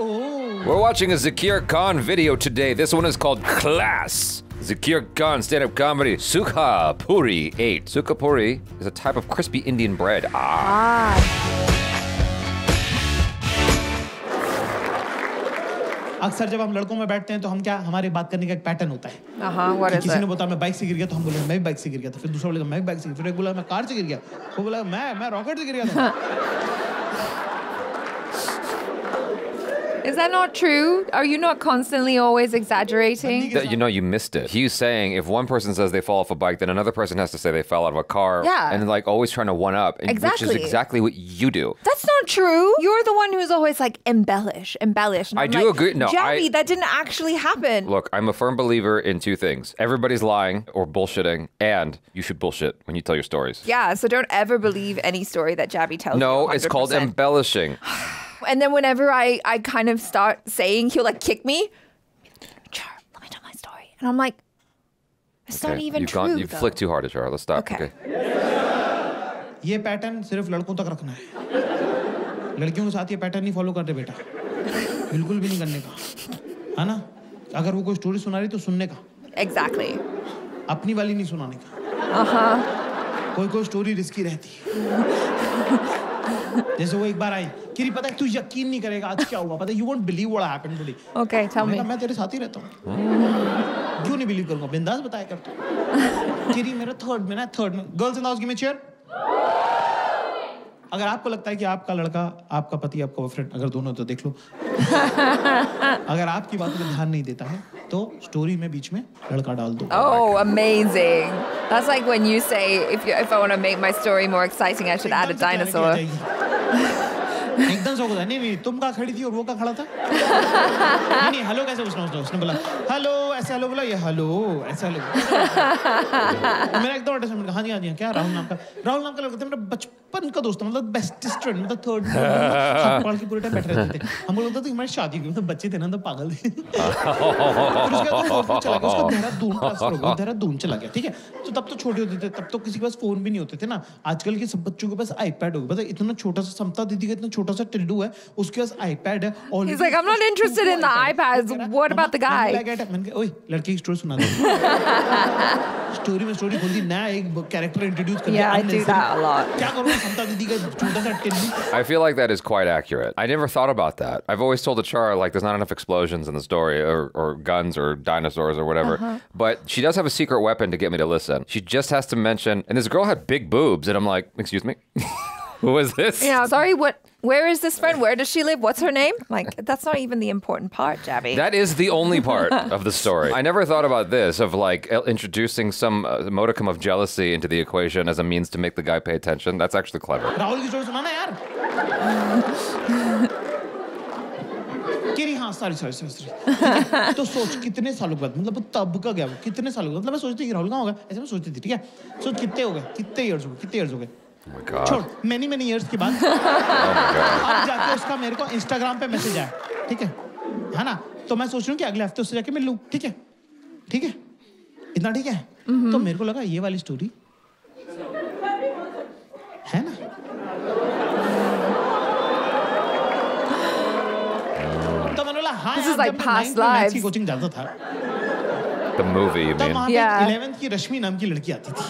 We're watching a Zakir Khan video today. This one is called Class. Zakir Khan stand-up comedy. Sukha Puri 8. Sukha Puri is a type of crispy Indian bread. अक्सर जब हम लड़कों में बैठते हैं तो हम क्या हमारे बात करने का एक पैटर्न होता है किसी ने बोला मैं बाइक से गिर गया तो हम बोले मैं भी बाइक से गिर गया था फिर दूसरा बोलेगा मैं भी बाइक से फिर एक बोला मैं कार से गिर गया वो बोला मैं रॉकेट से गिर गया था Is that not true? Are you not constantly always exaggerating? You know, you missed it. He's saying if one person says they fall off a bike, then another person has to say they fell out of a car. Yeah. And like always trying to one up. Exactly. Which is exactly what you do. That's not true. You're the one who's always like, embellish. And I do agree. No, Jerry, that didn't actually happen. Look, I'm a firm believer in two things. Everybody's lying or bullshitting, and you should bullshit when you tell your stories. Yeah, so don't ever believe any story that Jabby tells you. No, it's called embellishing. And then whenever I kind of start saying, he'll like kick me. Char, let me tell my story. And I'm like, it's not even true. You flicked too hard at Char. Let's stop. Okay. ये pattern सिर्फ लड़कों तक रखना है लड़कियों के साथ ये पैटर्न नहीं फॉलो करते बेटा बिल्कुल भी नहीं करने का है ना अगर वो कोई स्टोरी सुना रही तो सुनने का Exactly. अपनी वाली नहीं सुनाने का कोई स्टोरी रिस्की रहती है जैसे वो एक बार आई किरी पता है तू यकीन नहीं करेगा आज क्या हुआ पता है you won't believe what happened today Okay, tell me. मैं तेरे साथ ही रहता हूँ क्यों नहीं बिलीव करूँगा बिंदास बताया कर तू किरी मेरा थर्ड में girls in the house give me chair अगर आपको लगता है कि आपका लड़का आपका पति आपका बॉयफ्रेंड अगर दोनों तो देख लो अगर आपकी बातों पे ध्यान नहीं देता है तो स्टोरी में बीच में लड़का डाल दो Oh, amazing. That's like when you say if I want to make my story more exciting, I should add a dinosaur. एकदम से होगा नहीं तुम कहाँ खड़ी थी और वो कहाँ खड़ा था नहीं हेलो कैसे उसने बोला हेलो ऐसे हेलो बोला ये हेलो ऐसे हेलो मेरा एकदम अटैचमेंट हाँ जी क्या राहुल नाम का लड़का था मेरा बचपन का दोस्त मतलब बेस्टेस्ट फ्रेंड मतलब थर्ड पढ़ के पूरे टाइम बैठे रहते थे हम बोलते थे हमारी शादी हुई मतलब बच्चे थे ना तो पागल थे देहरादून चला गया ठीक है तो तब तो छोटे होते थे तब तो किसी के पास फोन भी नहीं होते थे ना आजकल के सब बच्चों के पास आईपैड हो गया इतना छोटा सा समता दीदी का इतना छोटा सा टिल्डू है उसके पास आईपैड है और He's like, I'm not interested in the iPads. What about the guy? मैंने ओए लड़के की स्टोरी सुना दे स्टोरी में स्टोरी खोल दी नया एक कैरेक्टर इंट्रोड्यूस कर दिया Yeah, I do that a lot. क्या करूं समता दीदी का छोटा सा टिल्डू I feel like that is quite accurate. I never thought about that. I've always told Achara like there's not enough explosions in the story or guns or dinosaurs or whatever. But she does have a secret weapon to get me to listen. She just has to mention and this girl had big boobs and I'm like, excuse me? Who is this? Yeah, sorry, where is this friend? Where does she live? What's her name? Like, that's not even the important part, Jabby. That is the only part of the story. I never thought about this, of like introducing some modicum of jealousy into the equation as a means to make the guy pay attention. That's actually clever. Rahul की story सुनाना यार हाँ sorry तो सोच कितने सालों बाद मतलब तब का गया कितने सालों मतलब मैं सोचती थी राहुल कहाँ होगा ऐसे मैं सोचती थी ठीक है सोच कितने हो गए कितने इयर्स हो गए Oh my God. छोड़ many years के बाद अब जाके उसका मेरे को इंस्टाग्राम पे मैसेज आया ठीक है ना तो मैं सोच रही हूँ कि अगले हफ्ते उससे जाके मिल लूँ ठीक है इतना ठीक है तो मेरे को लगा ये वाली स्टोरी है ना तो मैंने बोला हाँ This is like past lives. की कोचिंग जाता था The movie, you mean? Yeah. 11th की रश्मि नाम की लड़की आती थी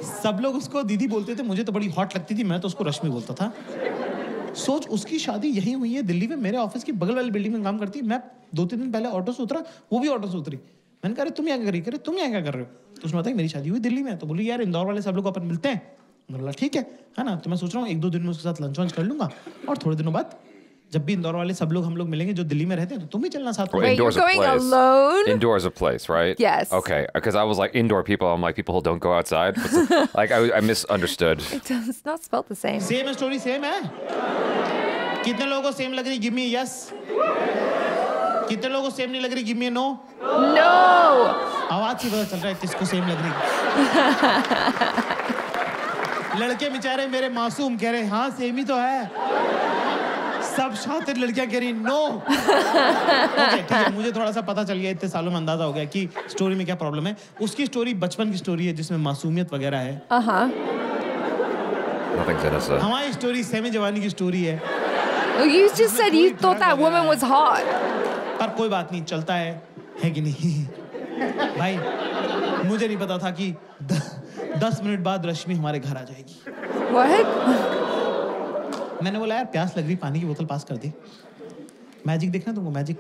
सब लोग उसको दीदी बोलते थे मुझे तो बड़ी हॉट लगती थी मैं तो उसको रश्मि बोलता था सोच उसकी शादी यही हुई है दिल्ली में मेरे ऑफिस की बगल वाली बिल्डिंग में काम करती मैं 2-3 दिन पहले ऑटो से उतरा वो भी ऑटो से उतरी मैंने कहा तुम यहाँ क्या करी तुम यहाँ क्या कर रहे हो तो उसने बताया मेरी शादी हुई दिल्ली में तो बोली यार इंदौर वाले सब लोग अपन मिलते हैं बोला ठीक है ना तो मैं सोच रहा हूँ 1-2 दिन में उसके साथ लंच वंच कर लूंगा और थोड़े दिनों बाद जब भी इंदौर वाले सब लोग हम लोग मिलेंगे जो दिल्ली में रहते हैं तो तुम भी चलना साथ में Wait, you're going alone? Indoor is a place, right? Yes. Okay, because I was like indoor people. I'm like people who don't go outside. Like I misunderstood. It's not spelled the same. Same story, same है. कितने लोगों को same लग रही? Give me yes. कितने लोगों को same नहीं लग रही? Give me no. No. आवाज से पता चल रहा है किसको सेम लग रही. लड़के बेचारे मेरे मासूम कह रहे हाँ सेम ही तो है. सब शातिर लड़कियां कह रही नो ठीक है मुझे थोड़ा सा पता चल गया इतने सालों में अंदाजा हो गया कि स्टोरी में क्या प्रॉब्लम है उसकी स्टोरी बचपन की स्टोरी है जिसमें मासूमियत वगैरह है Nothing's innocent. हमारी स्टोरी सेमी जवानी की स्टोरी है Oh, you just said you thought that woman was hot. पर कोई बात नहीं, चलता है कि नहीं? भाई मुझे नहीं पता था कि 10 मिनट बाद रश्मि हमारे घर आ जाएगी। What? मैंने बोला यार प्यास लग रही, पानी की बोतल पास कर दी। मैजिक देखना तुमको, मैजिक।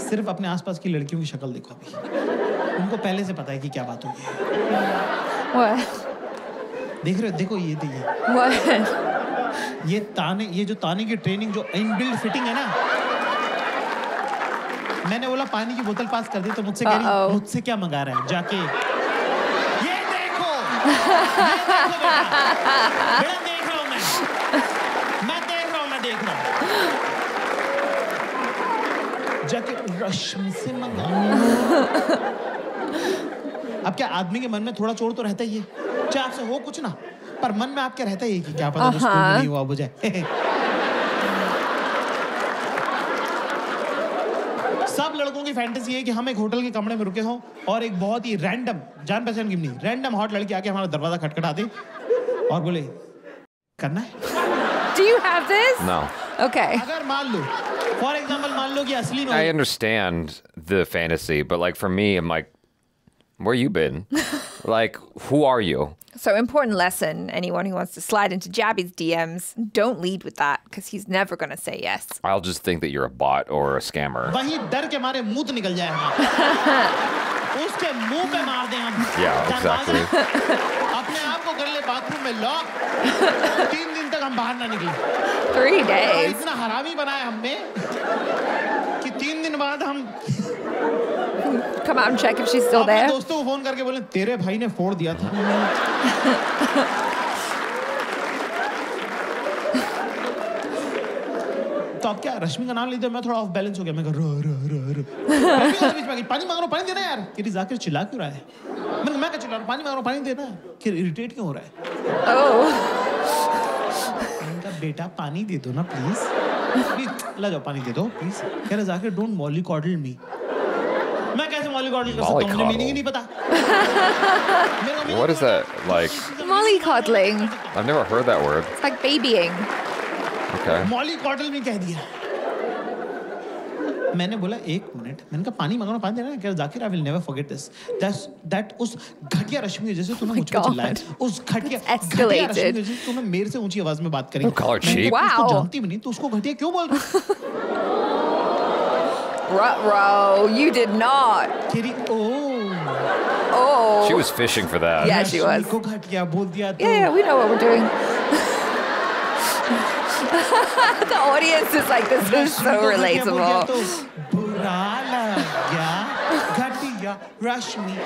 सिर्फ अपने आसपास की लड़कियों की शक्ल देखो अभी, उनको पहले से पता है कि क्या बात होगी। What? देख रहे हो? देखो ये देखिए, What? ये जो ताने की ट्रेनिंग, जो इनबिल्ट फिटिंग है ना। मैंने बोला पानी की बोतल पास कर दी तो मुझसे कह रही मुझसे क्या मंगा रहा है जाके। ये देखो बेटा, देख रहा हूँ मैं देख रहा हूँ जाके रश्मि से मंगा। अब क्या आदमी के मन में थोड़ा चोर तो रहता ही है, चाहे आपसे हो कुछ ना, पर मन में आपके रहता ही है कि क्या पता उसको नहीं हुआ बुझाए। सब लड़कों की फैंटेसी है कि हम एक होटल के कमरे में रुके हों और एक बहुत ही रैंडम, जान पहचान की नहीं, रैंडम हॉट लड़की आके हमारा दरवाजा खटखटा दे और बोले करना है। Do you have this? No. Okay. अगर मान लो, फॉर एग्जाम्पल मान लो कि असली में I understand the fantasy, but like for me, I'm like, where you been? Like, who are you? So important lesson, anyone who wants to slide into Jabby's DMs, don't lead with that because he's never going to say yes. I'll just think that you're a bot or a scammer. वही डर के मारे मुंह तो निकल जाए हमारा। उसके मुंह पे मार दें हम। Yeah, exactly. अपने आप को कर ले बाथरूम में लॉक, 3 दिन तक हम बाहर ना निकले। 3 days. इतना हरामी बनाया हमने कि 3 दिन बाद हम Come out and check if she's still अपने there. दोस्तों को फोन करके बोले तेरे भाई ने फोड़ दिया था। तो अब क्या रश्मि का नाम लेते मैं थोड़ा ऑफ बैलेंस हो गया। मैं कह बीच में पानी मांग रहा हूँ, पानी देना यार। कि जाकिर चिल्ला क्यों रहा है? मैं चिल्ला रहा हूँ, पानी मांग रहा हूँ, पानी देना। कि इरिटेट क्यों हो रहा है? Oh. मैंने कहा बेटा पानी दे दो ना प्लीज, ला जाओ पानी दे दो प्लीज। कह रहा जाकिर डोंट मॉलीकॉडल मी। मैं कैसे मॉलीकॉडल कर सकता हूँ? मुझे मीनिंग ही नहीं पता। What is that like? Mollycoddling. I've never heard that word. It's like babying. Okay. मॉलीकॉडल में कह दिया। मैंने बोला 1 मिनट, मैंने कहा पानी मांगना, पानी देना। कह रहा Zakir I will never forget this, that उस घटिया रश्मि की जैसे तूने मुझ पे चिल्लाया, उस घटिया रश्मि की जैसे तूने मेरे से ऊंची आवाज में बात करी। Don't call her cheap. उसको जानती भी नहीं तो उसको घटिया क्यों बोल रही? Ruh-roh, you did not. तेरी Oh. She was fishing for that. Yeah, she was. को घटिया बोल दिया तो Yeah, we know what we're doing. The audience is like, this is so relatable. बुरा लग गया घटिया रश्मि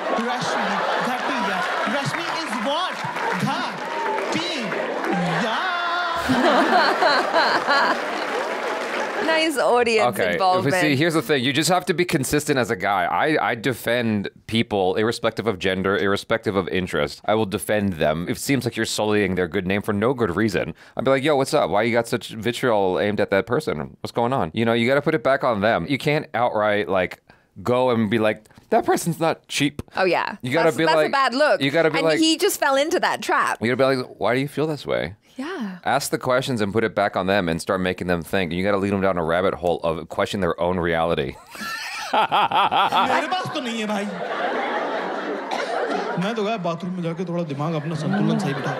घटिया रश्मि is what? घटिया। Nice audience Okay, involvement. see, here's the thing. You just have to be consistent as a guy. I defend people irrespective of gender, irrespective of interest. I will defend them. If it seems like you're sullying their good name for no good reason, I'd be like, yo, what's up? Why you got such vitriol aimed at that person? What's going on? You know, you got to put it back on them. You can't outright, like, go and be like, that person's not cheap. Oh, yeah. You got to be that's like... a bad look. You got to be and like... he just fell into that trap. You got to be like, why do you feel this way? Yeah. Ask the questions and put it back on them and start making them think. You got to lead them down a rabbit hole of questioning their own reality. मेरे पास तो नहीं है भाई। मैं तो गया bathroom में जाके थोड़ा दिमाग अपना संतुलन सही बिठा,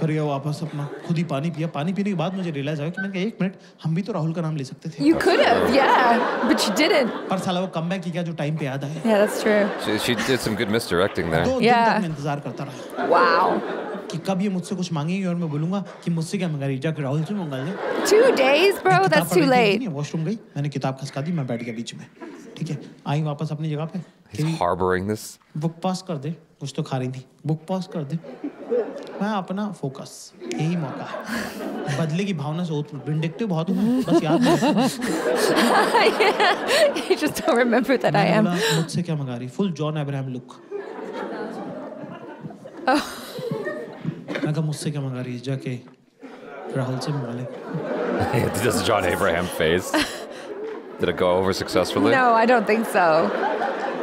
फिर गया वापस अपना खुद ही पानी पिया। पानी पीने के बाद मुझे रियलाइज आया कि मैंने कहा 1 मिनट, हम भी तो राहुल का नाम ले सकते थे। You could have, yeah, but you didn't. पर साला वो कमबैक किया जो टाइम पे याद आया। Yeah, that's true. She did some good misdirecting there. 2 दिन Yeah. तक मैं इंतजार करता रहा Wow. कि कब ये मुझसे कुछ मांगेंगे और मैं बोलूंगा कि मुझसे क्या मंगा रही, जाकर राहुल से मंगा ले। 2 days, bro? That's too late. Washroom गई, मैंने किताब खसका दी, मैं बैठ गया बीच में। ठीक है, आई वापस अपनी जगह पे। He's harboring this. बुक पास कर दे, कुछ तो खा रही थी, बुक पास कर दे। मैं अपना फोकस, यही मौका है। बदले की भावना से विंडिक्टिव बहुत हूँ मैं, बस याद नहीं। You just don't remember that I am. मुझसे क्या मंगा रही? Full John Abraham look. मैं कहा मुझसे क्या मंगा रही? जाके राहुल से मंगा ले। This is John Abraham face. Did it go over successfully? No, I don't think so.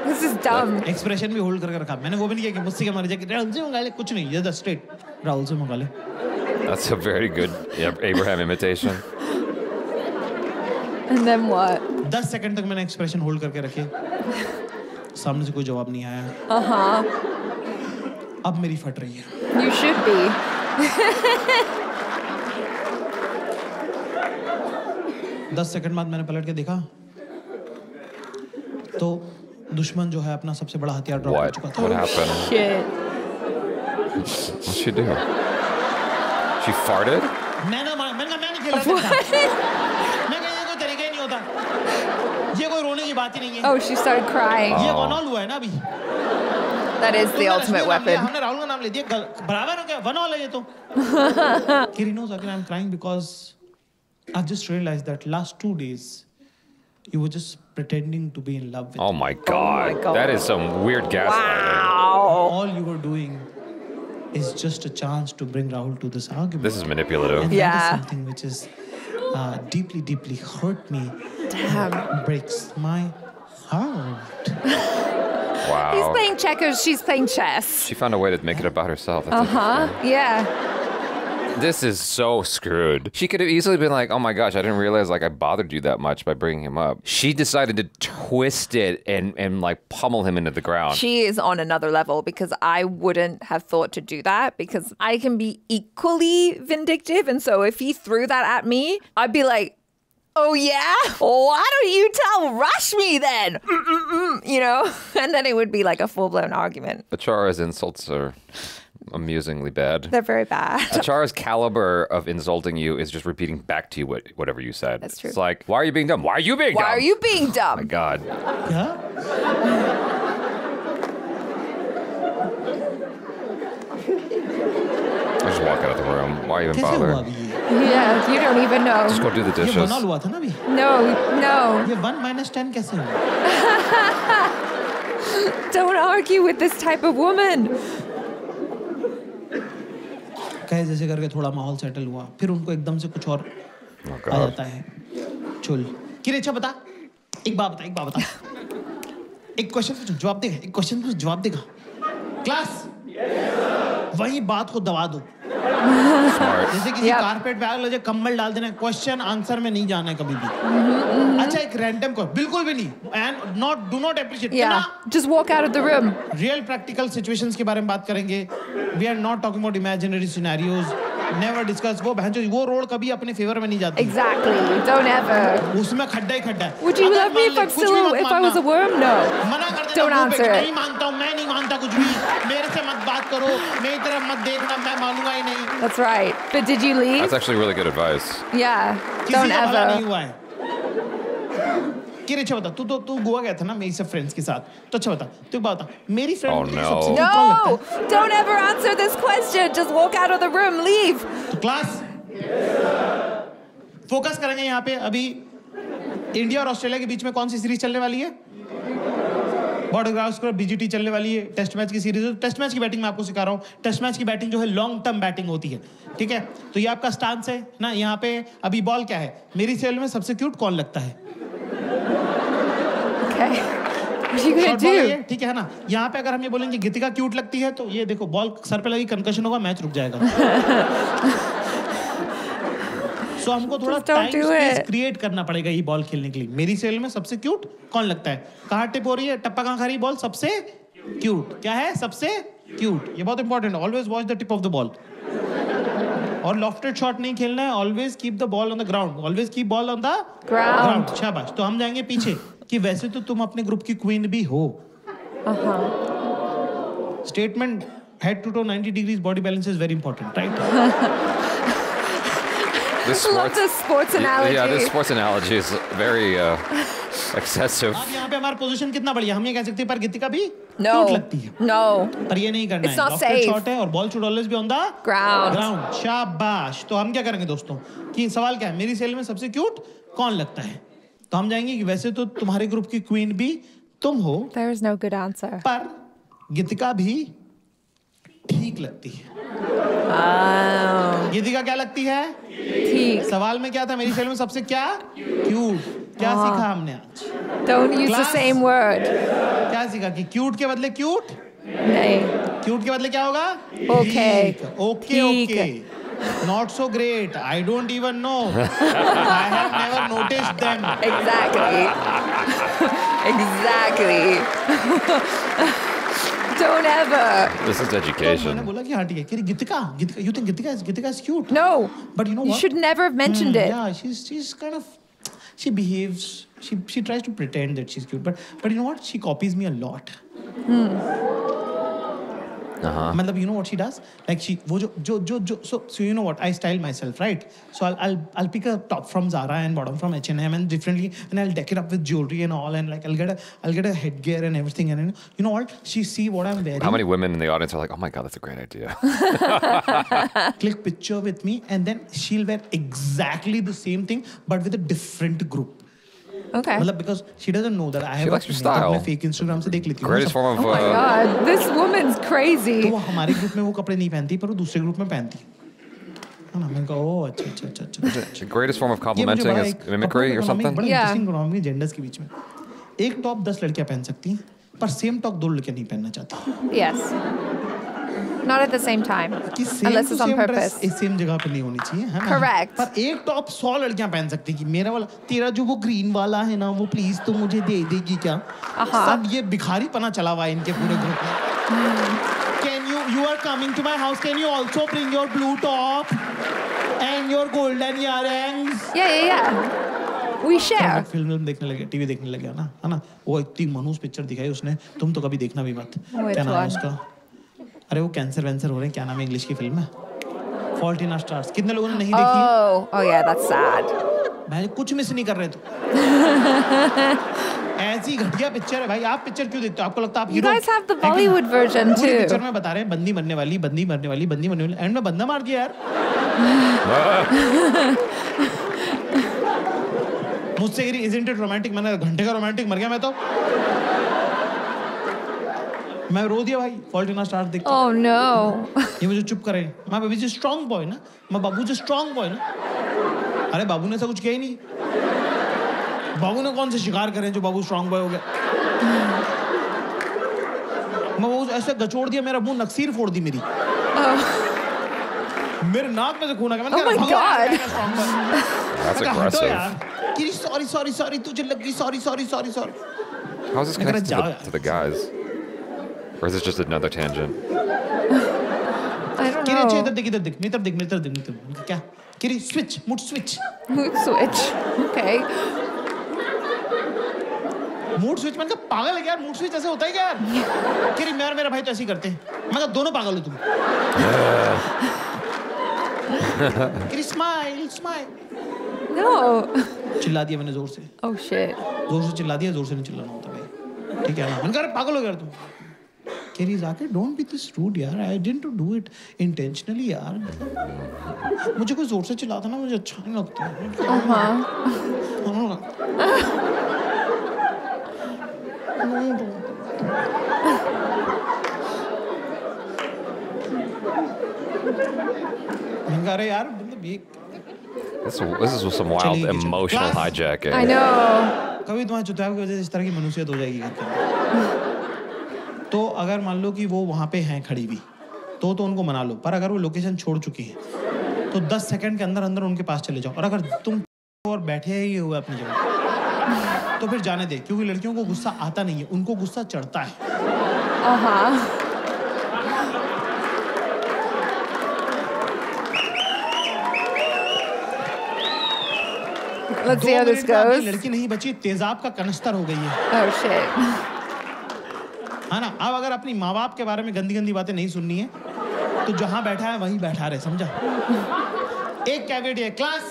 This is dumb. Expression भी होल्ड करके रखा। मैंने वो भी नहीं किया कि मुझसे क्या मंगा रही, जाके राहुल से मंगा ले। कुछ नहीं, ये स्ट्रेट राहुल से मंगा ले। That's a very good Abraham imitation. And then what? 10 second तक मैंने एक्सप्रेशन होल्ड करके रखे, सामने से कोई जवाब नहीं आया। अब मेरी फट रही है। You should be. 10 सेकंड बाद मैंने पलट के देखा तो दुश्मन जो है अपना सबसे बड़ा हथियार ड्रॉप कर What? चुका था। What happened? Shit. What'd she do? She farted? मैं नहीं खेल रहा था। मैं कहा ये कोई तरीका ही नहीं होता, ये कोई रोने की बात ही नहीं है। Oh, she started crying. ये वन ऑल हुआ है ना अभी। That is the ultimate weapon. हमने राहुल का नाम ले दिया, बराबर हो गया, वन ऑल है ये तो। Kiri knows again I'm crying because I've just realized that last 2 days you were just pretending to be in love with Oh me. my God. God. That is some weird gaslighting. Wow. All you were doing is just a chance to bring Rahul to this argument. This is manipulative. And that Yeah. is something which is deeply, deeply hurt me. Damn. Breaks my heart. Wow. He's playing checkers, she's playing chess. She found a way to make it about herself. That's interesting. Yeah. This is so screwed. She could have easily been like, "Oh my gosh, I didn't realize like I bothered you that much by bringing him up." She decided to twist it and like pummel him into the ground. She is on another level because I wouldn't have thought to do that because I can be equally vindictive. And so if he threw that at me, I'd be like, oh yeah? Why don't you tell Rashmi then? You know? And then it would be like a full-blown argument. Achara's insults are amusingly bad. They're very bad. Achara's caliber of insulting you is just repeating back to you whatever you said. That's true. It's like, why are you being dumb? Why are you being dumb? Why are you being Oh dumb? my God. क्या? I just walk out of the room. Why even कैसे हुआ bother? अभी ये? Yeah, you don't even know. Just go do the ये dishes. One all हुआ था ना अभी? No. ये 1 - 10 कैसे हुआ? Don't argue with this type of woman. कहे जैसे करके थोड़ा माहौल सेटल हुआ, फिर उनको एकदम से कुछ और Oh आ God. जाता है। चुल किरे अच्छा बता, एक बात बता, एक क्वेश्चन पूछ जवाब देगा, एक क्वेश्चन पूछ जवाब देगा। क्लास वही बात को दबा दो, Smart. जैसे किसी Yep. कारपेट पे आग लगे कम्बल डाल देना, क्वेश्चन आंसर में नहीं जाना है कभी भी। अच्छा एक रैंडम को बिल्कुल भी नहीं, and do not appreciate. Yeah. Just walk out of the room. Real practical situations के बारे में बात करेंगे। We are not talking about imaginary scenarios, never discuss. वो रोड कभी अपने फेवर में नहीं जाती, Exactly. Don't ever. उसमें खड्डा ही खड्डा है। Would you अगर love me मान if ले, I'm कुछ भी still मत if I was a मानना। worm? No. मना कर देना Don't मुंह पे कि answer it. नहीं मानता हूँ, मैं नहीं मानता कुछ भी, मेरे से मत बात करो, मेरी तरफ मत देखना, मैं मानूंगा ही नहीं। That's right. But did you leave? That's actually really good advice. Yeah. किसी Don't का भला नहीं ever. हुआ है। कि अच्छा बता, तू गोवा गया था ना मेरी सब फ्रेंड्स के साथ, तो अच्छा बता, तू एक बात बता, मेरी फ्रेंड Oh, सबसे no. कौन लगता है? No. Don't ever answer this question. Just walk out of the room. Leave. तो क्लास फोकस करेंगे यहाँ पे। अभी इंडिया और ऑस्ट्रेलिया के बीच में कौन सी सीरीज चलने वाली है? बॉर्डर गावस्कर बीजीटी चलने वाली है, टेस्ट मैच की सीरीज है। टेस्ट मैच की बैटिंग मैं आपको सिखा रहा हूँ। टेस्ट मैच की बैटिंग जो है लॉन्ग टर्म बैटिंग होती है, ठीक है? तो ये आपका स्टांस है ना। यहाँ पे अभी बॉल क्या है? मेरी सेल में सबसे क्यूट कौन लगता है? Okay. What are you gonna short ball है do? ये, ठीक है ना? यहाँ पे अगर हम ये बोलेंगे गीतिका क्यूट लगती है, तो ये देखो बॉल सर पे लगी, कंकशन होगा, मैच रुक जाएगा। सो हमको थोड़ा Just don't time do space it. Create करना पड़ेगा ये बॉल खेलने के लिए। मेरी सेल में सबसे क्यूट कौन लगता है? कहाँ टिप हो रही है, टप्पा कहाँ खा रही है बॉल? सबसे क्यूट क्या है? सबसे क्यूट। ये बहुत इंपॉर्टेंट है। Always watch the tip of the ball. और लॉफ्टेड शॉट नहीं खेलना है। Always keep the ball on the ground. Always keep ball on the ground. शाबाश। तो हम जाएंगे पीछे कि वैसे तो तुम अपने ग्रुप की क्वीन भी हो। Statement head to toe 90 degrees body balance is very important, right? This Love the sports analogy. Yeah, this sports analogy is very excessive. अब यहाँ पे हमारा पोजीशन कितना बढ़िया, हम ये कह सकते हैं पर गीतिका भी No. क्यूट लगती है, No. पर ये नहीं करना It's है। not Lofted safe. shot है और ball should always be on the Ground. Ground. शाबाश। तो हम क्या करेंगे दोस्तों कि सवाल क्या है? मेरी सेल में सबसे क्यूट कौन लगता है? तो हम जाएंगे कि वैसे तो तुम्हारे ग्रुप की क्वीन भी तुम हो, There is no good answer. पर गीतिका भी ठीक लगती है। गीतिका क्या लगती है? Teak. सवाल में क्या था? मेरी सेल में सबसे क्या क्यूट। क्या सीखा हमने आज? Don't use the Class. same word. क्या सीखा कि क्यूट के बदले क्यूट, नहीं. क्यूट के बदले क्या होगा? Okay. ठीक। ओके ठीक। Okay. Not so great. I don't even know. I have never noticed them. Exactly. Exactly. Don't ever. This is तो मैंने education. बोला कि हाँ ठीक है कि Gitika you think Gitika is cute? No. But you know You what? should never have mentioned it. Yeah, she's kind of, she behaves, she tries to pretend that she's cute, but you know what? She copies me a lot. मतलब you know what she does? Like she वो जो so you know what? I style myself, right? So I'll pick a top from Zara and bottom from H&M and differently, and I'll deck it up with jewelry and all, and like I'll get a headgear and everything, and you know what? She see what I'm wearing. How many women in the audience are like, oh my God, that's a great idea? Click picture with me, and then she'll wear exactly the same thing but with a different group. Okay. मतलब because she doesn't know that I have likes your style. मैं fake Instagram से देख लेती हूँ Greatest form of. Oh my God, this woman's तो crazy. वो हमारे group में वो कपड़े नहीं पहनती पर वो दूसरे ग्रुप में पहनती है ना मैंने कहा ओ अच्छा The greatest form of ये मुझे complimenting बड़ा is एक mimicry or economic- something? बड़ा Yeah. इंटरेस्टिंग इकोनॉमी जेंडर्स के बीच में एक टॉप 10 लड़कियां पहन सकती हैं पर सेम टॉप 2 लड़कियां नहीं पहनना चाहती Yes. Not at the same time. कि same Unless to it's on same dress purpose. एक सेम जगह पे नहीं होनी चाहिए है ना Correct. पर एक टॉप 100 लड़कियां पहन सकती कि मेरा वाला तेरा जो वो ग्रीन वाला है ना वो प्लीज तो मुझे दे देगी क्या सब ये भिखारी पना चला हुआ है इनके पूरे ग्रुप में can you are coming to my house, can you also bring your blue top and your golden earrings? Yeah. We share. Film देखने लगे टीवी देखने लगे ना है ना वो इतनी मनहूस पिक्चर दिखाई उसने तुम तो कभी देखना भी मत Which क्या नाम है one? उसका अरे वो कैंसर वैंसर हो रहे हैं क्या नाम है इंग्लिश की फिल्म है फॉल्ट इन आवर स्टार्स कितने लोगों ने नहीं देखी है Oh yeah, that's sad. भाई कुछ मिस नहीं कर रहे तो ऐसी घटिया पिक्चर है भाई आप पिक्चर क्यों देखते हो आपको लगता है आप You hero guys have the Bollywood version too. Picture में बता रहे हैं बंदी मरने वाली एंड में बंदा मार दिया यार मुझसे कह रही isn't it romantic मैंने घंटे का रोमांटिक मर गया मैं तो मैं रो दिया भाई फॉल्ट इन आवर स्टार्स देख के Oh no. ये मुझे चुप करे मैं बेबी जी स्ट्रांग बॉय ना मैं बाबू जी स्ट्रांग बॉय ना अरे बाबू ने ऐसा कुछ किया ही नहीं बाबू ने कौन से शिकार करे जो बाबू स्ट्रांग बॉय हो गया मैं वो ऐसे गचोड़ दिया मेरा मुंह नक्सीर फोड़ दी मेरी मेरे नाक में से खून आ गया मैंने Oh my कहा, God. strong boy। That's मैं कहा, हटो aggressive. यार कि सॉरी तुझे लग गई सॉरी How is this मैं कह रहा, connected जाओ to यार। to the guys? Or is this just another tangent? I don't किरी अच्छे know. इधर देख मैं कहा, क्या किरी switch mood switch Mood switch. Okay. Mood switch मैंने कहा पागल है क्या यार मूड स्विच ऐसे होता है क्या यार किरी मैं और मेरा भाई तो ऐसे ही करते हैं मैं कहा दोनों पागल हो तुम किरी स्माइल No. चिल्ला दिया मैंने जोर से Oh shit. चिल्ला दिया जोर से नहीं चिल्लाना होता भाई ठीक है ना मैंने कहा अरे पागल हो गया यार तुम केरी जाके डोंट बी दिस रूड यार I didn't do it intentionally यार मुझे कोई जोर से चिल्लाता ना मुझे अच्छा नहीं लगता मैंने कहा अरे यार मतलब ये This is some wild चलिए, चलिए। emotional Class. hijacking. I know. कभी तुम्हारे चुतियाव की वजह से इस तरह की मनुष्यत हो जाएगी घर के अंदर। तो अगर मान लो कि वो वहाँ पे हैं खड़ी भी तो उनको मना लो पर अगर वो लोकेशन छोड़ चुकी है तो 10 सेकंड के अंदर अंदर उनके पास चले जाओ और अगर तुम और बैठे ही हुए अपनी जगह तो फिर जाने दे क्योंकि लड़कियों को गुस्सा आता नहीं है उनको गुस्सा चढ़ता है Let's see how 2 this minute में आपकी goes. लड़की नहीं बची तेजाब का कनस्तर हो गई है Oh shit. है ना अब अगर अपनी माँ बाप के बारे में गंदी गंदी बातें नहीं सुननी है तो जहां बैठा है वहीं बैठा रहे समझा एक कैवेट है क्लास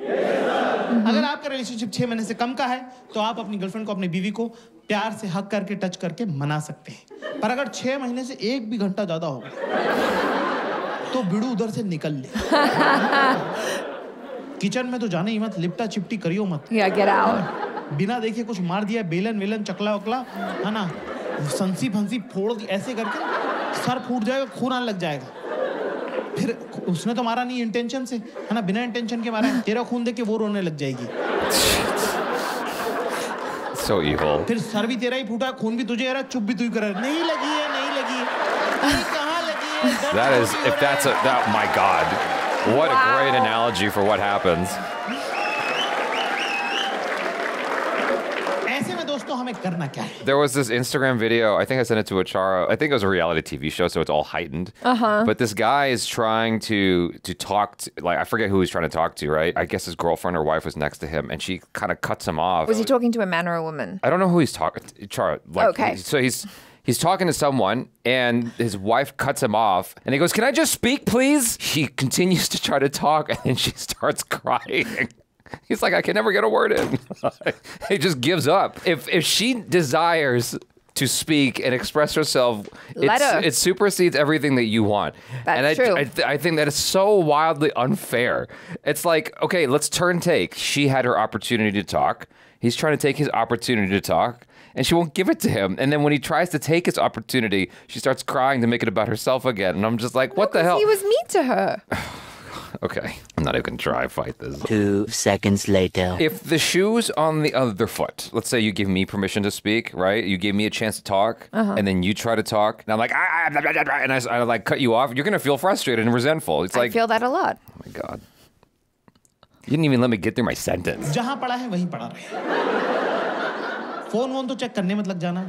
अगर आपका रिलेशनशिप 6 महीने से कम का है तो आप अपनी गर्लफ्रेंड को अपनी बीवी को प्यार से हक करके टच करके मना सकते हैं पर अगर 6 महीने से 1 भी घंटा ज्यादा हो तो बिड़ू उधर से निकल ले किचन में तो जाने ही मत लिपटा चिपटी करियो मत Yeah, get out. बिना देखे कुछ मार दिया बेलन वेलन चकला वकला है ना संसी फंसी फोड़ दी ऐसे करके सर फूट जाएगा खून आने लग जाएगा फिर उसने तो मारा नहीं इंटेंशन से है ना बिना इंटेंशन के मारा है तेरा खून देख के वो रोने लग जाएगी So evil. फिर सर भी तेरा ही फूटा खून भी तुझे आ रहा चुप भी तू ही कर रहा है नहीं लगी है अरे कहाँ लगी है दर्द That is, भी हो if रहा that's है। that, my God. What a great analogy for what happens. ऐसे में दोस्तों हमें करना क्या है? There was this Instagram video. I think I sent it to Achara. I think it was a reality TV show, so it's all heightened. But this guy is trying to talk to, like, I forget who he's trying to talk to, right? I guess his girlfriend or wife was next to him, and she kind of cuts him off. Was he talking to a man or a woman? I don't know who he's talking to. Achara. Like, Okay. So he's talking to someone, and his wife cuts him off, and he goes, "Can I just speak, please?" He continues to try to talk, and then she starts crying. He's like, "I can never get a word in." He just gives up. If she desires to speak and express herself, Let her. it supersedes everything that you want. That's and true. I think that is so wildly unfair. It's like, okay, let's turn take. She had her opportunity to talk. He's trying to take his opportunity to talk, and she won't give it to him. And then when he tries to take his opportunity, she starts crying to make it about herself again. And I'm just like, what the hell? He was mean to her. Okay, I'm not even gonna try to fight this. 2 seconds later. If the shoe's on the other foot, let's say you give me permission to speak, right? You gave me a chance to talk, and then you try to talk, and I'm like, blah, blah, blah, blah, and I like cut you off, you're gonna feel frustrated and resentful. It's I like, feel that a lot. oh my God. You didn't even let me get through my sentence. जहां पड़ा है वहीं पड़ा रहे. Phone तो check करने मत लग जाना.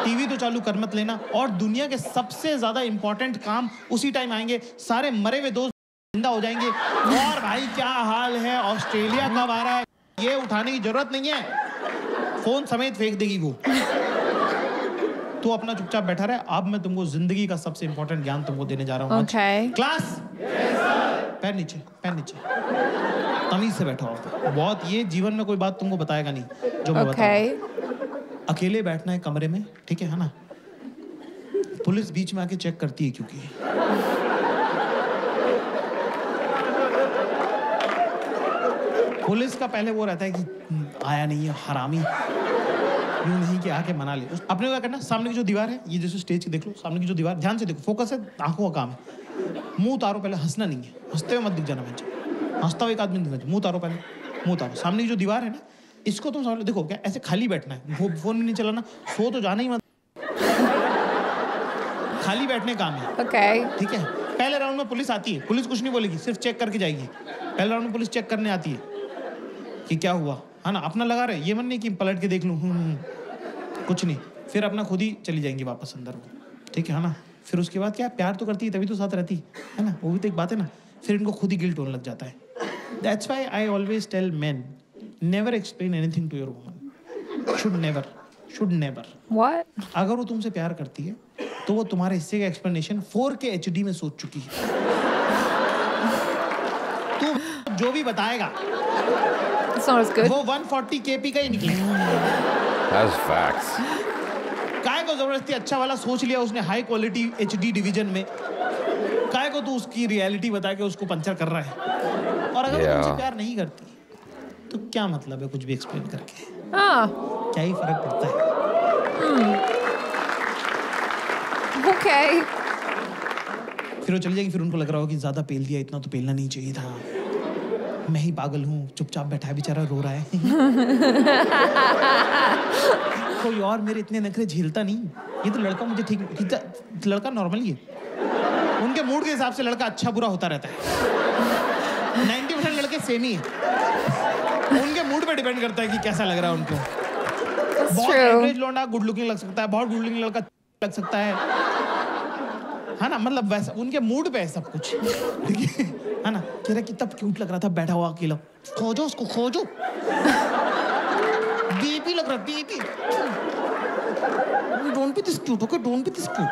टीवी तो चालू कर मत लेना. और दुनिया के सबसे ज्यादा इंपॉर्टेंट काम उसी टाइम आएंगे. सारे मरे हुए दोस्त जिंदा हो जाएंगे. और भाई क्या हाल है, ऑस्ट्रेलिया कब आ रहा है, ये उठाने की जरूरत नहीं है. फोन समेत फेंक देगी वो. तू अपना चुपचाप बैठा रहे. अब मैं तुमको जिंदगी का सबसे इंपॉर्टेंट ज्ञान तुमको देने जा रहा हूँ. Okay. क्लास. पैर नीचे, पैर नीचे. तमीज से बैठो आप. बहुत, ये जीवन में कोई बात तुमको बताएगा नहीं जो मैं बता रहा हूँ. Okay. अकेले बैठना है कमरे में, ठीक है ना? पुलिस बीच में आके चेक करती है क्योंकि पुलिस का पहले वो रहता है कि आया नहीं है हरामी, यूं नहीं कि आके मना ले. अपने को क्या करना, सामने की जो दीवार है, ये जैसे स्टेज की देख लो, सामने की जो दीवार, ध्यान से देखो, फोकस है, आंखों का काम है. मुंह उतारो पहले, हंसना नहीं है, हंसते हुए मत दिख जाना बच्चे. हंसता हुआ एक आदमी दिखना चाहिए. मुंह उतारो पहले, मुंह उतारो. सामने की जो दीवार है ना, इसको तुम सामने देखो. क्या ऐसे खाली बैठना है, फोन भी नहीं चलाना, सो तो जाना ही मत. खाली बैठने काम है. Okay. ठीक है. पहले राउंड में पुलिस आती है, पुलिस कुछ नहीं बोलेगी, सिर्फ चेक करके जाएगी. पहले राउंड में पुलिस चेक करने आती है कि क्या हुआ, है ना? अपना लगा रहे, ये मन नहीं कि पलट के देख लूं. कुछ नहीं. फिर अपना खुद ही चली जाएंगी वापस अंदर वो. ठीक है ना? फिर उसके बाद क्या, प्यार तो करती है तभी तो साथ रहती है ना? वो भी तो एक बात है ना. फिर इनको खुद ही गिल्ट होने लग जाता है. That's why I always tell men, never explain anything to your woman. Should never. What? अगर वो तुमसे प्यार करती है तो वो तुम्हारे हिस्से का एक्सप्लेनेशन 4K HD में सोच चुकी है. तू जो भी बताएगा It's not as good. वो 140 kp का ही निकलेगा. That's facts. काय को जबरदस्ती अच्छा वाला सोच लिया उसने हाई क्वालिटी HD डिवीजन में. काय को तू उसकी रियलिटी बता के उसको पंचर कर रहा है. और अगर वो Yeah. तुमसे प्यार नहीं करती तो क्या मतलब है कुछ भी एक्सप्लेन करके? Ah. क्या ही फर्क पड़ता है? Okay. फिर वो चली जाएगी. फिर उनको लग रहा हो कि ज्यादा पेल दिया, इतना तो पेलना नहीं चाहिए था. मैं ही पागल हूँ, चुपचाप बैठा है बेचारा, रो रहा है. कोई और मेरे इतने नखरे झेलता नहीं. ये तो लड़का मुझे ठीक, लड़का नॉर्मली है. उनके मूड के हिसाब से लड़का अच्छा बुरा होता रहता है. 90% लड़के सेम ही है. उनके मूड पे डिपेंड करता है कि कैसा लग रहा है उनको. That's बहुत true. एवरेज लौंडा गुड लुकिंग लग सकता है, बहुत गुड लुकिंग लड़का लग सकता है ना? मतलब वैसा उनके मूड पे है सब कुछ. ठीक है ना? कह रहा कितना क्यूट लग रहा था बैठा हुआ अकेला. खोजो उसको, खोजो. बेबी लग रहा, baby. Don't be this cute, okay? Don't be this cute.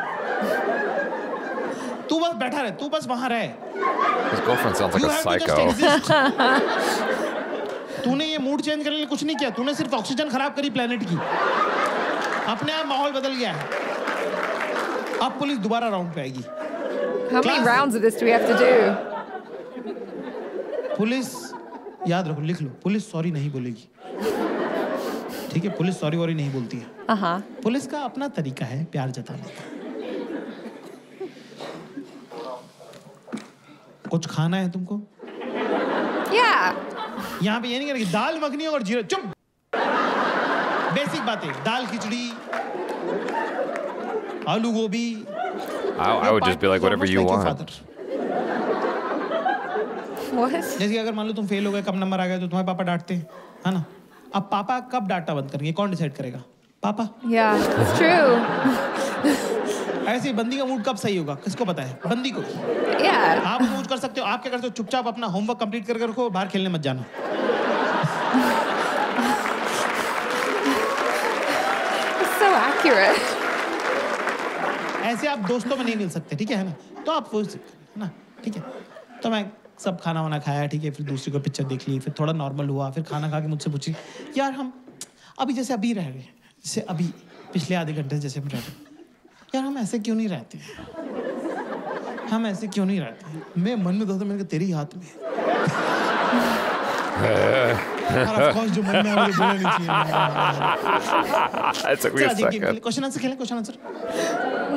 तू बस बैठा रहे, तू बस वहां रहे. His girlfriend sounds like You a have to just psycho. exist. तूने ये मूड चेंज करने के लिए कुछ नहीं किया. तूने सिर्फ ऑक्सीजन खराब करी प्लेनेट की. अपने आप माहौल बदल गया है. अब पुलिस दोबारा राउंड पे आएगी. How many Class. rounds of this do we have to do? Police, याद रखो, लिख लो, पुलिस सॉरी नहीं बोलेगी. ठीक है? पुलिस सॉरी वॉरी नहीं बोलती है. Uh-huh. पुलिस का अपना तरीका है प्यार जताने का. कुछ खाना है तुमको? Yeah. यहाँ पे ये नहीं करेगी दाल मखनी और जीरा. चुप. बेसिक बातें, दाल खिचड़ी, आलू गोभी. I would just be like, whatever you want. What? जैसे कि अगर मान लो तुम फेल हो गए, कम नंबर आ गए, तो तुम्हारे पापा डांटते हैं, है ना? अब पापा कब डांटना बंद करेंगे, कौन डिसाइड करेगा? पापा। Yeah, it's true. ऐसे ही बंदी का मूड कब सही होगा, किसको पता है? बंदी को। Yeah. आप मूड कर सकते हो, आप क्या करते हो? चुपचाप अपना होमवर्क कंप्लीट करके रखो, बाहर खेलने मत जाना। It's so accurate. ऐसे आप दोस्तों में नहीं मिल सकते, ठीक है ना? तो आप वो ना, ठीक है? तो मैं सब खाना वाना खाया, ठीक है, फिर दूसरी को पिक्चर देख ली, फिर थोड़ा नॉर्मल हुआ, फिर खाना खा के मुझसे पूछी, यार हम अभी जैसे अभी रह रहे हैं, जैसे अभी पिछले आधे घंटे से जैसे हम रह रहे हैं, यार हम ऐसे क्यों नहीं रहते? हम ऐसे क्यों नहीं रहते? मैं मन में दोस्तों, मैंने कहा तेरे ही हाथ में और of course जो मन में है वो बोलना नहीं चाहिए। That took me a second. Question answer खेलें, question answer.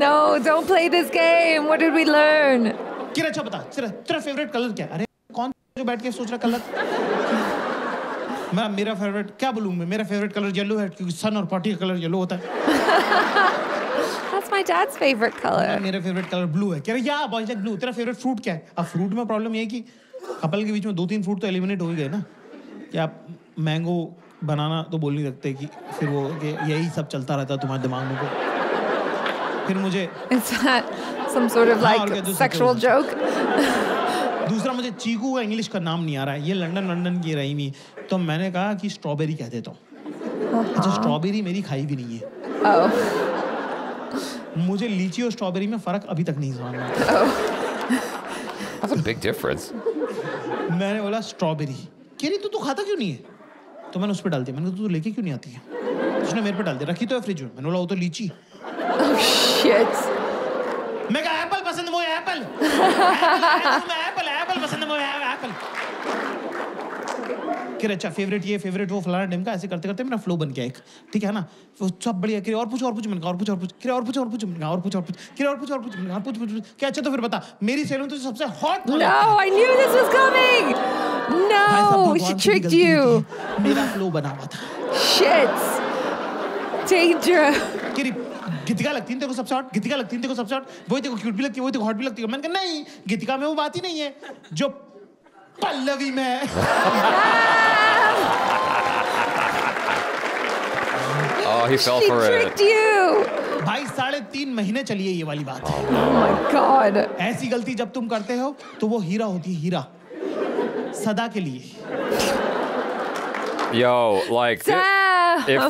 No, don't play this game. What did we learn? किरा अच्छा बता, तेरा फेवरेट कलर क्या है? अरे कौन जो बैठ के सोच रहा कलर? मेरा फेवरेट क्या बोलूँ मैं? मेरा फेवरेट कलर येलो है, क्योंकि सन और पार्टी का कलर येलो होता है। That's my dad's favorite color. मेरा फेवरेट कलर ब्लू है। कह रहे या बॉयज लाइक ब्लू। तेरा फेवरेट फ्रूट क्या है? अब फ्रूट में प्रॉब्लम ये है कि कपल के बीच में 2-3 फ्रूट तो एलिमिनेट हो ही गए ना, कि आप मैंगो बनाना तो बोल नहीं सकते, कि फिर वो कि यही सब चलता रहता है तुम्हारे दिमाग में। तो फिर मुझे Is that some sort of हाँ, और क्या, like जो sexual सबसे- joke? दूसरा मुझे चीकू का इंग्लिश का नाम नहीं आ रहा है, ये लंदन की रही नहीं, तो मैंने कहा कि स्ट्रॉबेरी कह देता हूँ। अच्छा स्ट्रॉबेरी मेरी खाई भी नहीं है। Oh. मुझे लीची और स्ट्रॉबेरी में फर्क अभी तक नहीं समझ में आता। That's a big difference. मैंने बोला स्ट्रॉबेरी, कह रही तू खाता क्यों नहीं है? तो मैंने उस पर डाल दिया, मैंने कहा तू लेके क्यों नहीं आती है? उसने मेरे पे डाल दिया, रखी तो है फ्रिज में। मैंने बोला वो तो लीची। Oh shit. मैं कहा एप्पल पसंद है मुझे, एप्पल एप्पल पसंद है मुझे, एप्पल। कि अच्छा फेवरेट ये फेवरेट वो फलाना ढिमका, ऐसे करते करते मेरा फ्लो बन गया एक, ठीक है ना? वो सब बढ़िया। कि और पूछ मैंने कहा और पूछ कि और पूछ मैंने कहा और पूछ कि और पूछ मैंने कहा पूछ क्या? अच्छा तो फिर बता, मेरी सैलून तो सबसे hot. No, I knew this was coming. No, she tricked you. मेरा फ्लो बना हुआ था। Shit. Danger. कि गीतिका लगती है तेरे को सबसे हॉट, गीतिका लगती है तेरे को सबसे हॉट, वही तेरे को क्यूट भी लगती है, वही तेरे को हॉट भी लगती है। मैंने कहा नहीं, गीतिका में वो बात ही नहीं है जो पल्लवी में है। Oh, he fell She for it. tricked you. भाई 3.5 महीने चली है ये वाली बात। Oh my god. ऐसी गलती जब तुम करते हो तो वो हीरा होती है, हीरा सदा के लिए। Yo, like, Damn. if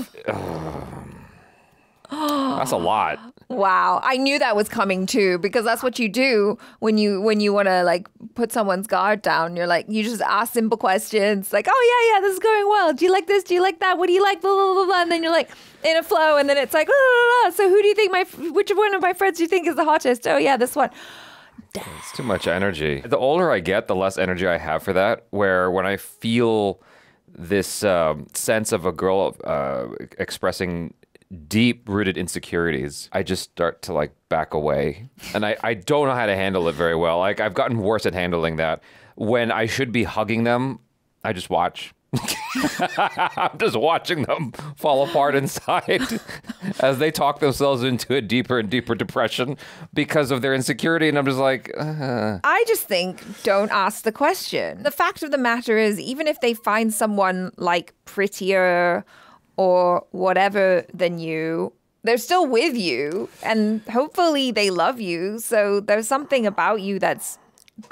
that's a lot. Wow, I knew that was coming too, because that's what you do when you want to like put someone's guard down. You're like, you just ask simple questions like, oh yeah, this is going well. Do you like this? Do you like that? What do you like? Blah blah blah blah. And then you're like in a flow, and then it's like, blah, blah, blah. So who do you think which one of my friends do you think is the hottest? Oh yeah, this one. It's too much energy. The older I get, the less energy I have for that. Where when I feel this sense of a girl expressing deep-rooted insecurities, I just start to like back away, and I don't know how to handle it very well. Like I've gotten worse at handling that. When I should be hugging them, I just watch. I'm just watching them fall apart inside as they talk themselves into a deeper and deeper depression because of their insecurity, and I'm just like, I just think don't ask the question. The fact of the matter is, even if they find someone like prettier or whatever than you, they're still with you, and hopefully they love you. So there's something about you that's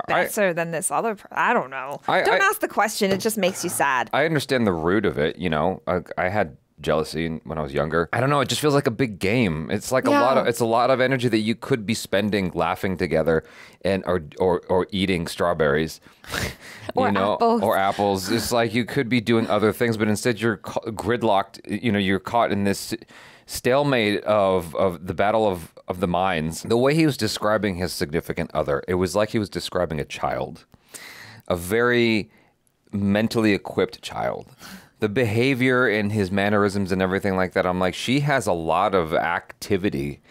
better than this other. I don't know. Don't ask the question. It just makes you sad. I understand the root of it. You know, I had jealousy when I was younger. I don't know. It just feels like a big game. It's like a lot of energy that you could be spending laughing together and or eating strawberries, Or apples. or apples. It's like you could be doing other things, but instead you're gridlocked. You know, you're caught in this stalemate of the battle of the minds. The way he was describing his significant other, it was like he was describing a child, a very mentally equipped child. The behavior and his mannerisms and everything like that, I'm like, she has a lot of activity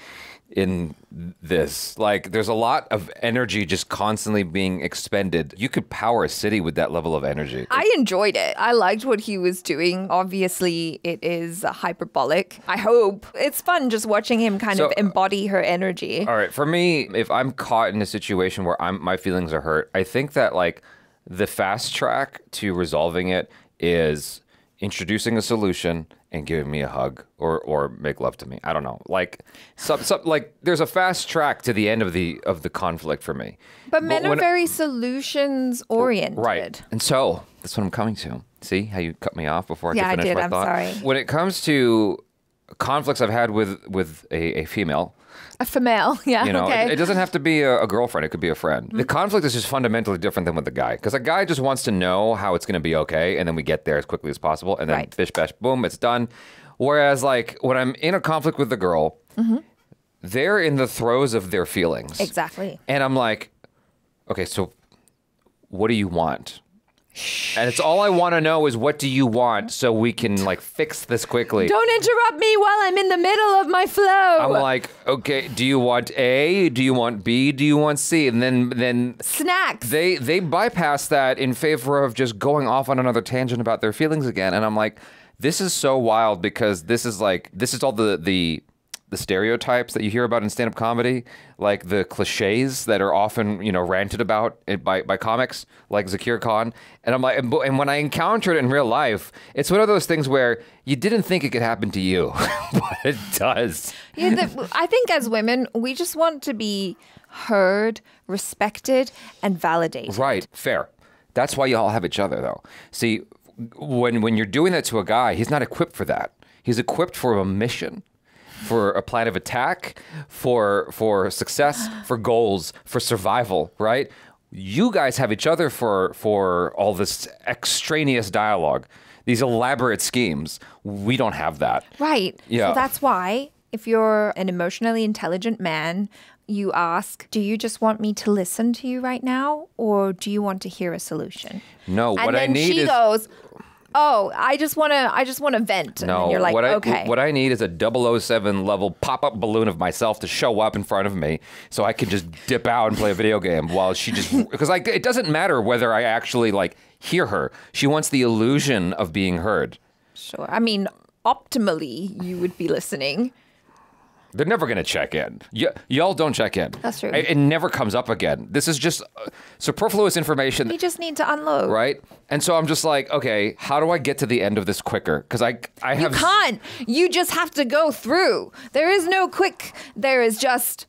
in this. Like, there's a lot of energy just constantly being expended. You could power a city with that level of energy. I enjoyed it. I liked what he was doing. Obviously, it is hyperbolic. I hope. It's fun just watching him kind of embody her energy. All right, for me, if I'm caught in a situation where my feelings are hurt, I think that, like, the fast track to resolving it is introducing a solution and giving me a hug or make love to me. I don't know. Like like there's a fast track to the end of the conflict for me. But men are very solutions oriented. Right. And so that's what I'm coming to. See how you cut me off before I could finish my I'm thought? sorry. When it comes to conflicts I've had with a female, A female, yeah, you know, okay. it doesn't have to be a girlfriend. It could be a friend. The conflict is just fundamentally different than with the guy. Because a guy just wants to know how it's going to be okay. And then we get there as quickly as possible. And then Right. bish, bash, boom, it's done. Whereas like when I'm in a conflict with the girl, they're in the throes of their feelings. Exactly. And I'm like, okay, so what do you want? And it's all I want to know is what do you want so we can like fix this quickly. Don't interrupt me while I'm in the middle of my flow. I'm like, okay, do you want A? Do you want B? Do you want C? And then Snacks. they bypass that in favor of just going off on another tangent about their feelings again. And I'm like, this is so wild because this is all the stereotypes that you hear about in stand-up comedy, like the cliches that are often, ranted about by comics like Zakir Khan. And I'm like, and when I encounter it in real life, it's one of those things where you didn't think it could happen to you, but it does. Yeah, I think as women, we just want to be heard, respected, and validated. Right. Fair. That's why you all have each other, though. See, when you're doing that to a guy, he's not equipped for that. He's equipped for a mission, for a plan of attack, for success, for goals, for survival, right? You guys have each other for all this extraneous dialogue, these elaborate schemes. We don't have that. Right. Yeah. So that's why if you're an emotionally intelligent man, you ask, do you just want me to listen to you right now? Or do you want to hear a solution? No, And what I then need she is... goes, oh, I just want to vent. And then you're like, okay. What I need is a 007 level pop-up balloon of myself to show up in front of me so I can just dip out and play a video game while she just... Because it doesn't matter whether I actually hear her. She wants the illusion of being heard. Sure. I mean, optimally, you would be listening. They're never going to check in. Y'all don't check in. That's true. It never comes up again. This is just superfluous information. We just need to unload. Right? And so I'm just like, okay, how do I get to the end of this quicker? Because I have... You can't. You just have to go through. There is no quick. There is just...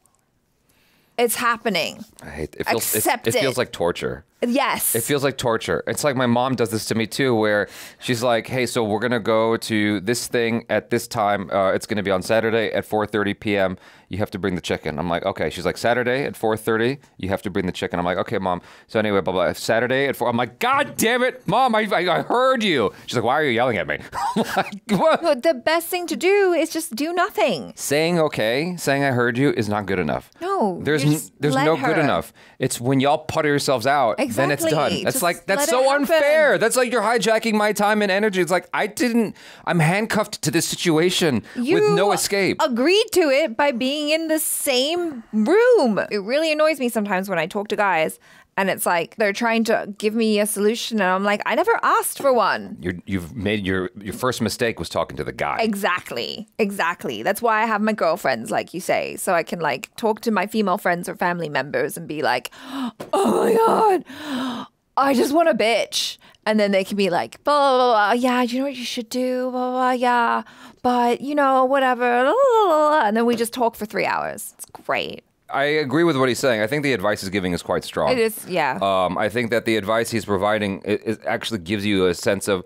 It's happening. I hate it. Accept it it. feels like torture. Yes. It feels like torture. It's like my mom does this to me too, where she's like, hey, so we're going to go to this thing at this time. It's going to be on Saturday at 4:30 p.m. You have to bring the chicken. I'm like, okay. She's like, Saturday at 4:30, you have to bring the chicken. I'm like, okay, Mom. So anyway, blah, blah. Saturday at 4. I'm like, God damn it, Mom, I heard you. She's like, why are you yelling at me? I'm like, what? But the best thing to do is just do nothing. Saying okay, saying I heard you is not good enough. No, There's just let no good her. enough. It's when y'all putter yourselves out, then it's done. Exactly. That's Just that's let it so happen. unfair. That's like you're hijacking my time and energy. It's like I'm handcuffed to this situation with no escape. Agreed to it by being in the same room. It really annoys me sometimes when I talk to guys and it's like they're trying to give me a solution and I'm like, I never asked for one. You've made your first mistake was talking to the guy. Exactly. That's why I have my girlfriends, like you say, so I can talk to my female friends or family members and be like, oh my God, I just want a bitch. And then they can be like, blah, blah, blah, blah. Yeah, you know what you should do? Blah, blah, blah, yeah. But, whatever. Blah, blah, blah. And then we just talk for 3 hours. It's great. I agree with what he's saying. I think the advice he's giving is quite strong. It is, yeah. I think that the advice he's providing it actually gives you a sense of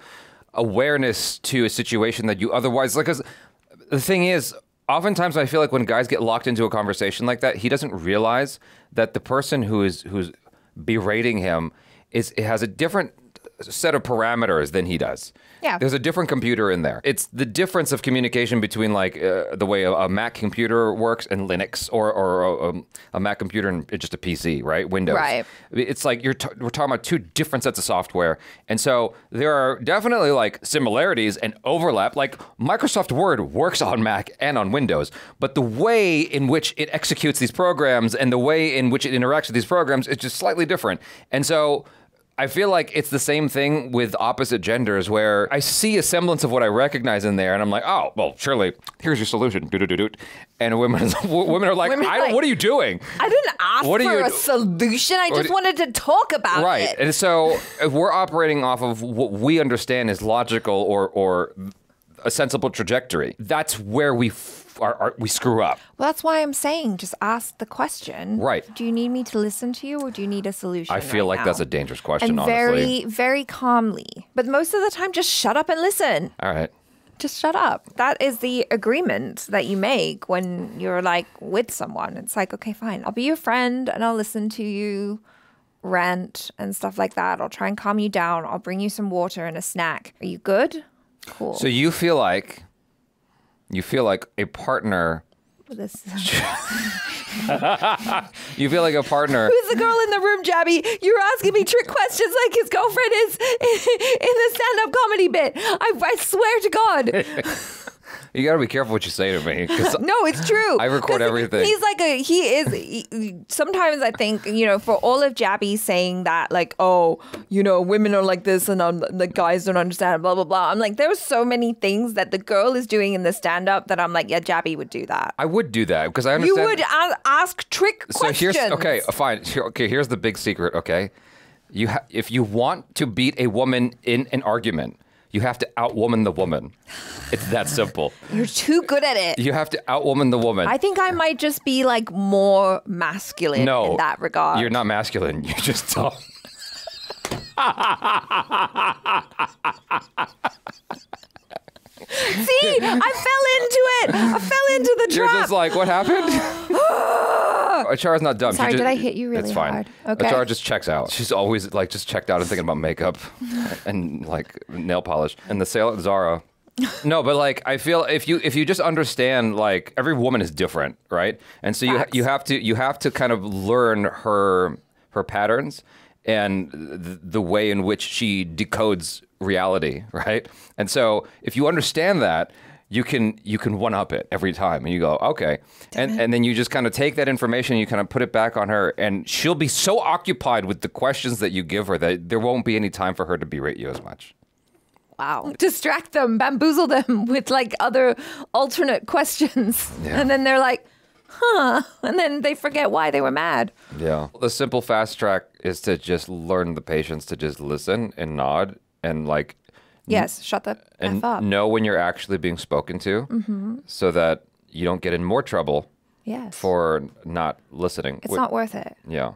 awareness to a situation that you otherwise... Because the thing is, oftentimes I feel like when guys get locked into a conversation like that, he doesn't realize that the person who's berating him has a different set of parameters than he does. Yeah. There's a different computer in there. It's the difference of communication between the way a Mac computer works and Linux or a Mac computer and just a PC, right? Windows. Right. It's like we're talking about two different sets of software. And so there are definitely similarities and overlap. Like Microsoft Word works on Mac and on Windows, but the way in which it executes these programs and the way in which it interacts with these programs is just slightly different. And so I feel like it's the same thing with opposite genders where I see a semblance of what I recognize in there and I'm like, oh, well, surely here's your solution. Do-do-do-do. And women are like, what are you doing? I didn't ask What are for you- a solution. I just wanted to talk about Right. it. And so if we're operating off of what we understand is logical or a sensible trajectory, that's where we screw up. Well, that's why I'm saying just ask the question. Right. Do you need me to listen to you or do you need a solution? I feel like that's a dangerous question, and honestly. very, very calmly. But most of the time, just shut up and listen. All right. Just shut up. That is the agreement that you make when you're like with someone. It's like, okay, fine. I'll be your friend and I'll listen to you rant and stuff like that. I'll try and calm you down. I'll bring you some water and a snack. Are you good? Cool. So you feel like a partner. This You feel like a partner. Who's the girl in the room, Jabby? You're asking me trick questions like his girlfriend is in the stand-up comedy bit. I swear to God. You got to be careful what you say to me. 'Cause No, it's true. I record 'Cause everything. He's like sometimes I think, for all of Jabby saying that, like, oh, women are like this and the guys don't understand, blah, blah, blah. I'm like, there's so many things that the girl is doing in the stand-up that I'm like, yeah, Jabby would do that. I would do that because I You understand. would ask trick questions. Fine. Here's the big secret. Okay, if you want to beat a woman in an argument, you have to outwoman the woman. It's that simple. You're too good at it. You have to outwoman the woman. I think I might just be like more masculine in that regard. You're not masculine. You're just dumb. See, I fell into it. I fell into the trap. You're just like, what happened? Achara's not dumb. Sorry, did I hit you really It's fine. hard? Okay. Achara just checks out. She's always like just checked out and thinking about makeup and like nail polish. And the sale at Zara. No, but like I feel if you just understand like every woman is different, right? And so you have to kind of learn her patterns and the way in which she decodes reality, right? And so if you understand that, you can one up it every time, and you go, okay, and then you just kind of take that information, and you kind of put it back on her, and she'll be so occupied with the questions that you give her that there won't be any time for her to berate you as much. Wow. Distract them, bamboozle them with like other alternate questions. Yeah. And then they're like, huh. And then they forget why they were mad. Yeah. The simple fast track is to just learn the patience to just listen and nod and like. Yes, shut the and F up. know when you're actually being spoken to so that you don't get in more trouble Yes. for not listening. It's not worth it. Yeah.